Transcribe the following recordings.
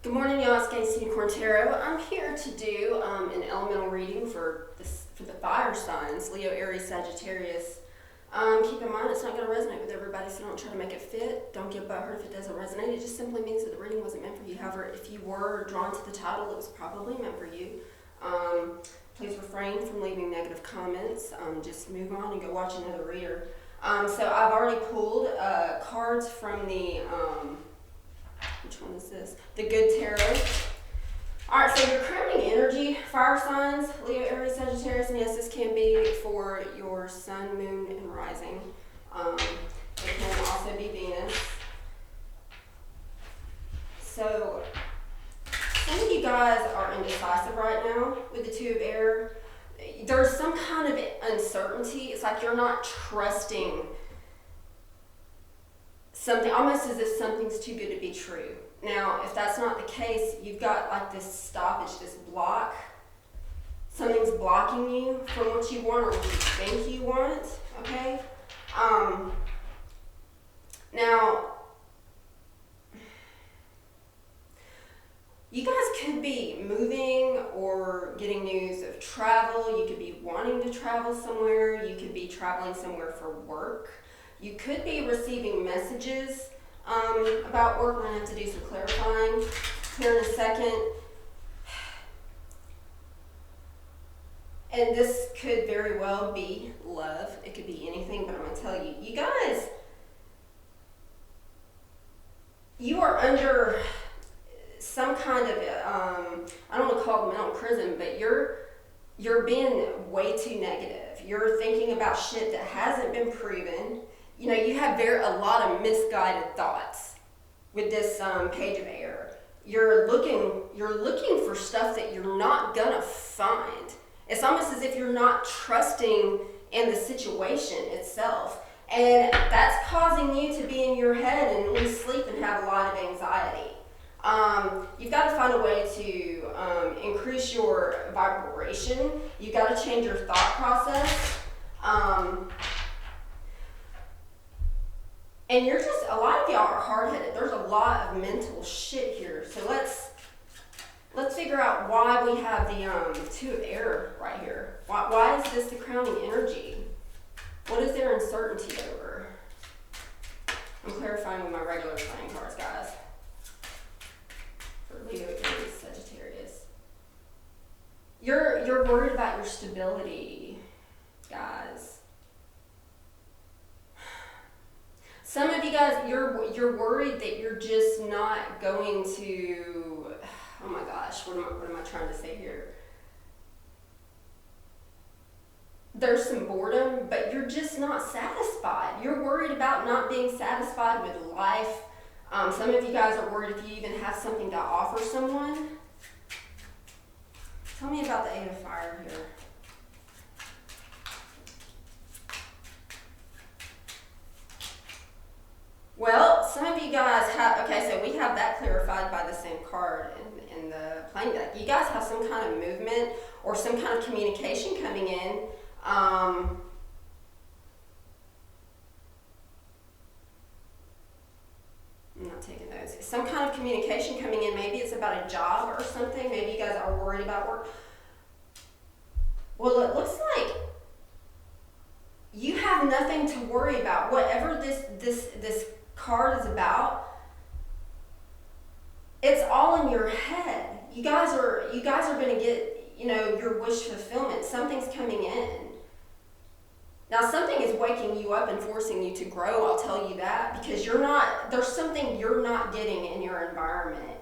Good morning, y'all. It's Casey Unicorn Tarot. I'm here to do an elemental reading for the fire signs, Leo, Aries, Sagittarius. Keep in mind, it's not going to resonate with everybody, so don't try to make it fit. Don't get butthurt if it doesn't resonate. It just simply means that the reading wasn't meant for you. However, if you were drawn to the title, it was probably meant for you. Please refrain from leaving negative comments. Just move on and go watch another reader. So I've already pulled cards from the... which one is this? The Good Tarot. Alright, so your crowning energy, fire signs, Leo, Aries, Sagittarius, and yes, this can be for your sun, moon, and rising. It can also be Venus. So, some of you guys are indecisive right now with the Two of Air. There's some kind of uncertainty. It's like you're not trusting something, almost as if something's too good to be true. Now, if that's not the case, you've got like this stoppage, this block. Something's blocking you from what you want or what you think you want, okay? Now, you guys could be moving or getting news of travel. You could be wanting to travel somewhere. You could be traveling somewhere for work. You could be receiving messages about work. We're going to have to do some clarifying here in a second. And this could very well be love. It could be anything, but I'm going to tell you, you guys, you are under some kind of, I don't want to call it mental prison, but you're being way too negative. You're thinking about shit that hasn't been proven. You know, you have a lot of misguided thoughts with this Page of Air. You're looking for stuff that you're not gonna find. It's almost as if you're not trusting in the situation itself. And that's causing you to be in your head and lose sleep and have a lot of anxiety. You've got to find a way to increase your vibration. You've got to change your thought process. And you're just, a lot of y'all are hard-headed. There's a lot of mental shit here. So let's figure out why we have the Two of Air right here. Why is this the crowning energy? What is there uncertainty over? I'm clarifying with my regular playing cards, guys. For Leo, Aries, Sagittarius. You're worried about your stability, guys. Some of you guys, you're worried that you're just not going to, oh my gosh, what am I trying to say here? There's some boredom, but you're just not satisfied. You're worried about not being satisfied with life. Some of you guys are worried if you even have something to offer someone. Tell me about the Eight of Fire here. Well, some of you guys have, okay, so we have that clarified by the same card in the playing deck. You guys have some kind of movement or some kind of communication coming in. I'm not taking those. Some kind of communication coming in. Maybe it's about a job or something. Maybe you guys are worried about work. Well, it looks like you have nothing to worry about. Whatever this card is about, it's all in your head. You guys are going to get, you know, your wish fulfillment. Something's coming in. Now, something is waking you up and forcing you to grow, I'll tell you that, because there's something you're not getting in your environment.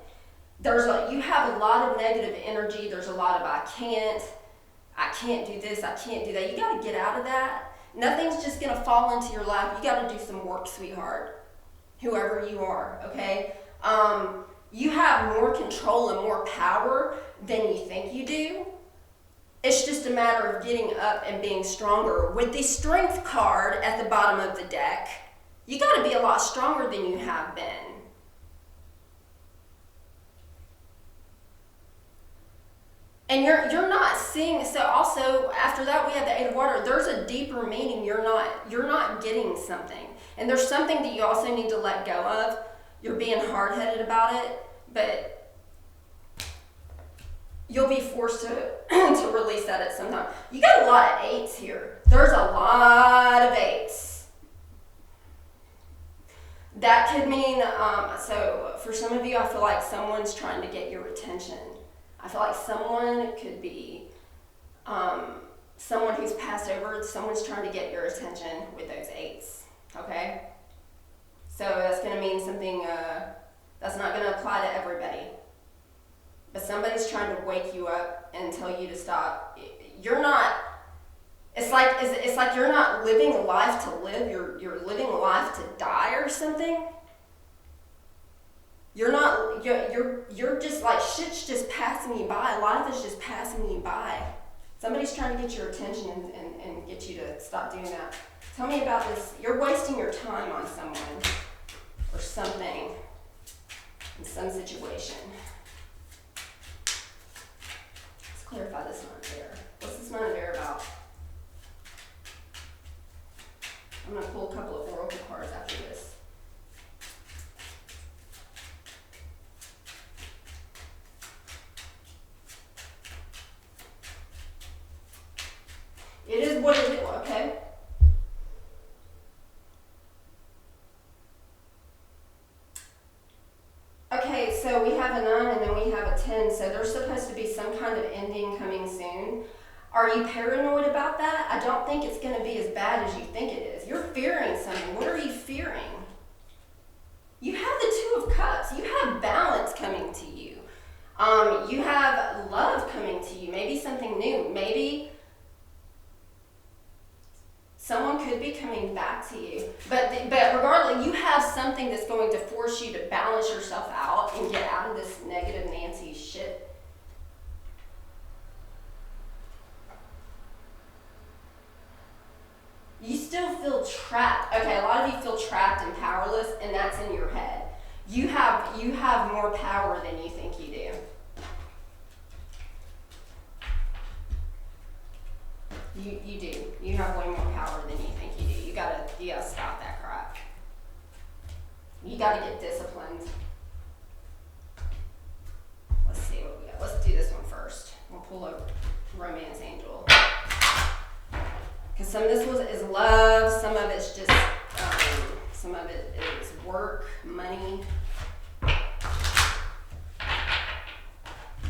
You have a lot of negative energy. There's a lot of I can't do this, I can't do that. You got to get out of that. Nothing's just going to fall into your lap. You got to do some work, sweetheart. Whoever you are, okay? You have more control and more power than you think you do. It's just a matter of getting up and being stronger. With the Strength card at the bottom of the deck, you got to be a lot stronger than you have been. And you're not seeing, so also after that we have the Eight of Water. There's a deeper meaning. You're not getting something. And there's something that you also need to let go of. You're being hard-headed about it, but you'll be forced to to release that at some time. You got a lot of 8s here. There's a lot of 8s. That could mean, so for some of you, I feel like someone's trying to get your attention. I feel like someone could be someone who's passed over. Someone's trying to get your attention with those 8s, okay? So that's going to mean something, that's not going to apply to everybody. But somebody's trying to wake you up and tell you to stop. You're not, it's like you're not living a life to live, you're living a life to die or something. You're just like, shit's just passing you by. Life is just passing you by. Somebody's trying to get your attention and get you to stop doing that. Tell me about this. You're wasting your time on someone or something in some situation. Let's clarify this 9 of air. What's this 9 of air about? I'm going to pull a couple of oracle cards after this. It is what it is, okay? Okay, so we have a 9 and then we have a 10, so there's supposed to be some kind of ending coming soon. Are you paranoid about that? I don't think it's going to be as bad as you think it is. You're fearing something. What are you fearing? You have the 2 of Cups. You have balance coming to you. You have love coming to you. Maybe something new. Maybe someone could be coming back to you. But regardless, you have something that's going to force you to balance yourself out and get out of this negative Nancy shit. You still feel trapped. Okay, a lot of you feel trapped and powerless, and that's in your head. You have more power than you think you do. You do. You have way more power than you think you do. You gotta stop that crap. You gotta get disciplined. Let's see what we got. Let's do this one first. We'll pull a romance angel. Because some of this is love, some of it's just, some of it is work, money. Be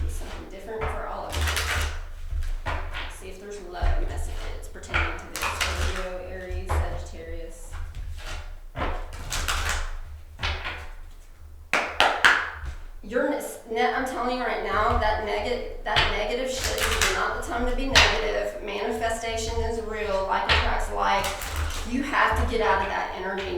something different for all of you. Let's see if there's love messages pertaining to this. Leo, Aries, Sagittarius. I'm telling you right now, that negative shit is not the time to be negative. Manifestation is real. Like attracts like. You have to get out of that energy.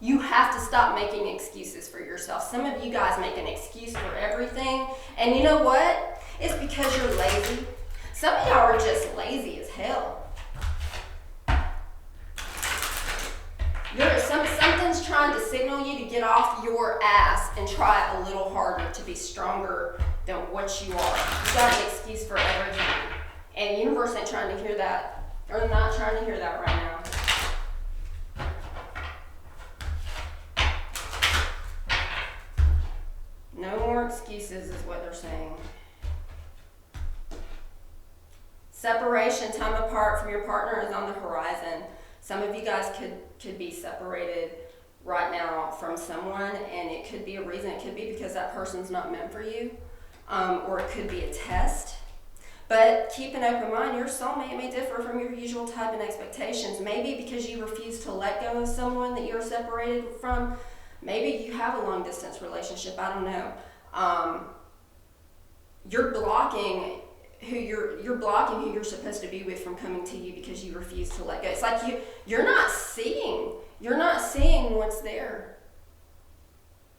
You have to stop making excuses for yourself. Some of you guys make an excuse for everything. And you know what? It's because you're lazy. Some of y'all are just lazy as hell. Something's trying to signal you to get off your ass and try a little harder to be stronger than what you are. You got an excuse for everything. And the universe ain't trying to hear that. Or not trying to hear that right now. No more excuses is what they're saying. Separation, time apart from your partner is on the horizon. Some of you guys could be separated right now from someone, and it could be a reason. It could be because that person's not meant for you, or it could be a test. But keep an open mind. Your soulmate may differ from your usual type and expectations. Maybe because you refuse to let go of someone that you're separated from. Maybe you have a long distance relationship. I don't know. You're blocking who you're supposed to be with from coming to you because you refuse to let go. It's like you're not seeing what's there.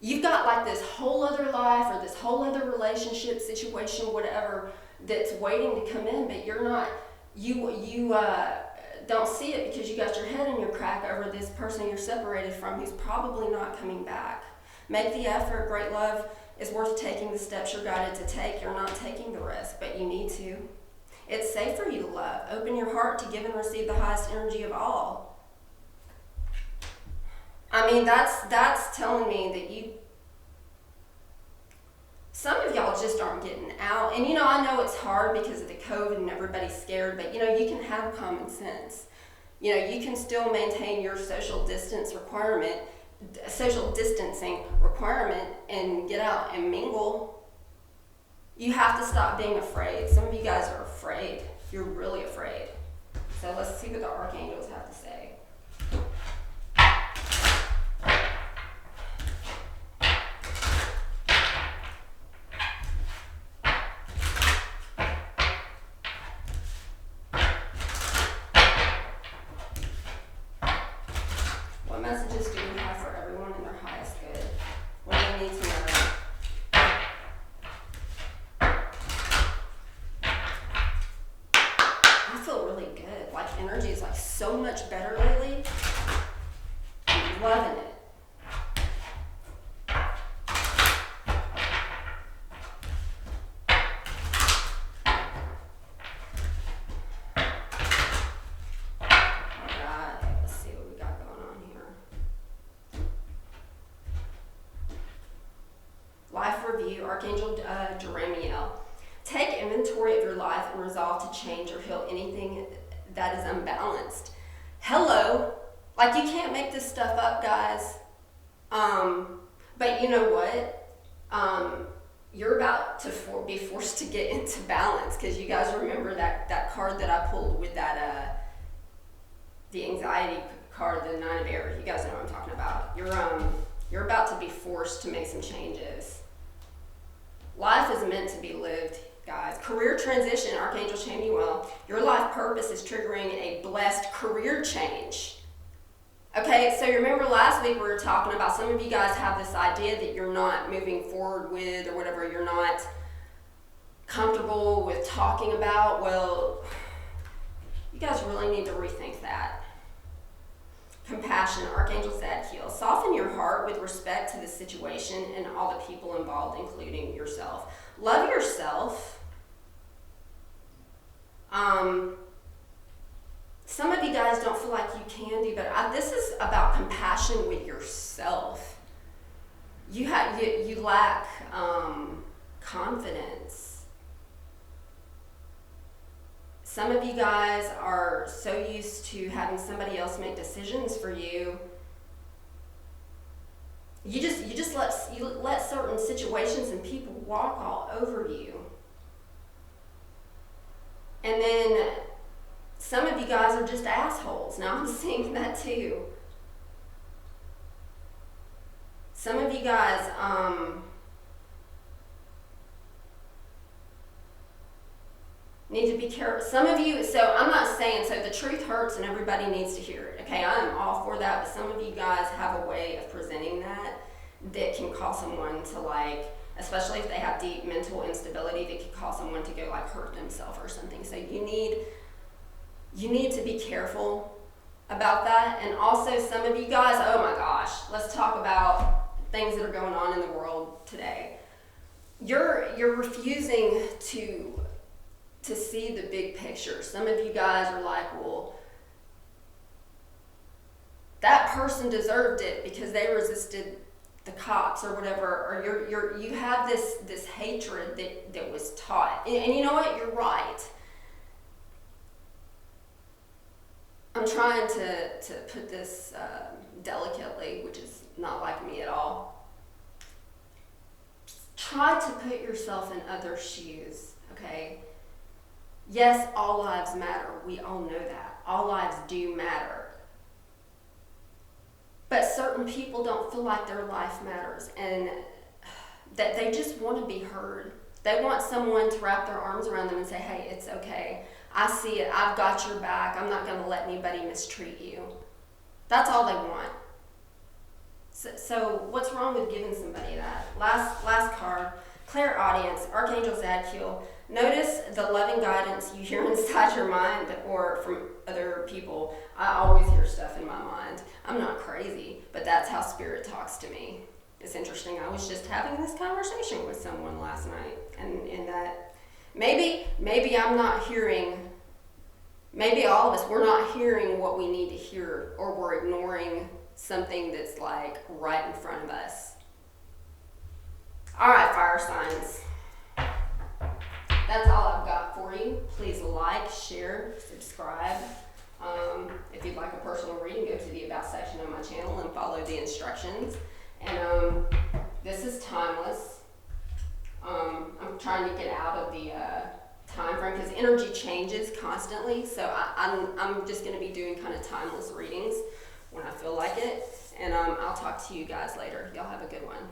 You've got like this whole other life or this whole other relationship situation, whatever, that's waiting to come in, but you're not. You don't see it because you got your head in your crack over this person you're separated from who's probably not coming back. Make the effort. Great love is worth taking the steps you're guided to take. You're not taking the risk, but you need to. It's safe for you to love. Open your heart to give and receive the highest energy of all. I mean, that's telling me that some of y'all just aren't getting out. And I know it's hard because of the COVID and everybody's scared, but you can have common sense. You can still maintain your social distancing requirement and get out and mingle. You have to stop being afraid. Some of you guys are afraid. You're really afraid. So let's see what the archangels have to say. What messages do we have for everyone in their highest good? What do they need to know? I feel really good. Like energy is like so much better lately. I'm loving it. Life review, Archangel Jeremiel. Take inventory of your life and resolve to change or heal anything that is unbalanced. Hello. Like, you can't make this stuff up, guys. But you know what? You're about to be forced to get into balance, because you guys remember that card that I pulled with that the anxiety card, the 9 of Aries. You guys know what I'm talking about. You're about to be forced to make some changes. Life is meant to be lived, guys. Career transition, Archangel Chamuel. Your life purpose is triggering a blessed career change. Okay, so you remember last week we were talking about some of you guys have this idea that you're not moving forward with, or whatever, you're not comfortable with talking about. Well, you guys really need to rethink that. Compassion, Archangel Zadkiel. Soften your heart with respect to the situation and all the people involved, including yourself. Love yourself. Some of you guys don't feel like you can do, but this is about compassion with yourself. You lack confidence. Some of you guys are so used to having somebody else make decisions for you. You let certain situations and people walk all over you. And then some of you guys are just assholes. Now I'm seeing that too. Some of you guys, need to be careful. Some of you, so I'm not saying, so the truth hurts and everybody needs to hear it. Okay, I'm all for that, but some of you guys have a way of presenting that can cause someone to, like, especially if they have deep mental instability, that could cause someone to go like hurt themselves or something. So you need to be careful about that. And also some of you guys, oh my gosh, let's talk about things that are going on in the world today. You're refusing to see the big picture. Some of you guys are like, well, that person deserved it because they resisted the cops or whatever, or you have this hatred that was taught. And you know what? You're right. I'm trying to put this delicately, which is not like me at all. Try to put yourself in other shoes, okay? Yes, all lives matter. We all know that. All lives do matter. But certain people don't feel like their life matters, and that they just want to be heard. They want someone to wrap their arms around them and say, hey, it's okay. I see it. I've got your back. I'm not going to let anybody mistreat you. That's all they want. So what's wrong with giving somebody that? Last card, clairaudience, Archangel Zadkiel. Notice the loving guidance you hear inside your mind or from other people. I always hear stuff in my mind. I'm not crazy, but that's how spirit talks to me. It's interesting. I was just having this conversation with someone last night, and that maybe I'm not hearing, maybe all of us, we're not hearing what we need to hear, or we're ignoring something that's like right in front of us. All right, fire signs. share, subscribe. If you'd like a personal reading, go to the About section of my channel and follow the instructions. And this is timeless. I'm trying to get out of the time frame because energy changes constantly. So I'm just going to be doing kind of timeless readings when I feel like it. And I'll talk to you guys later. Y'all have a good one.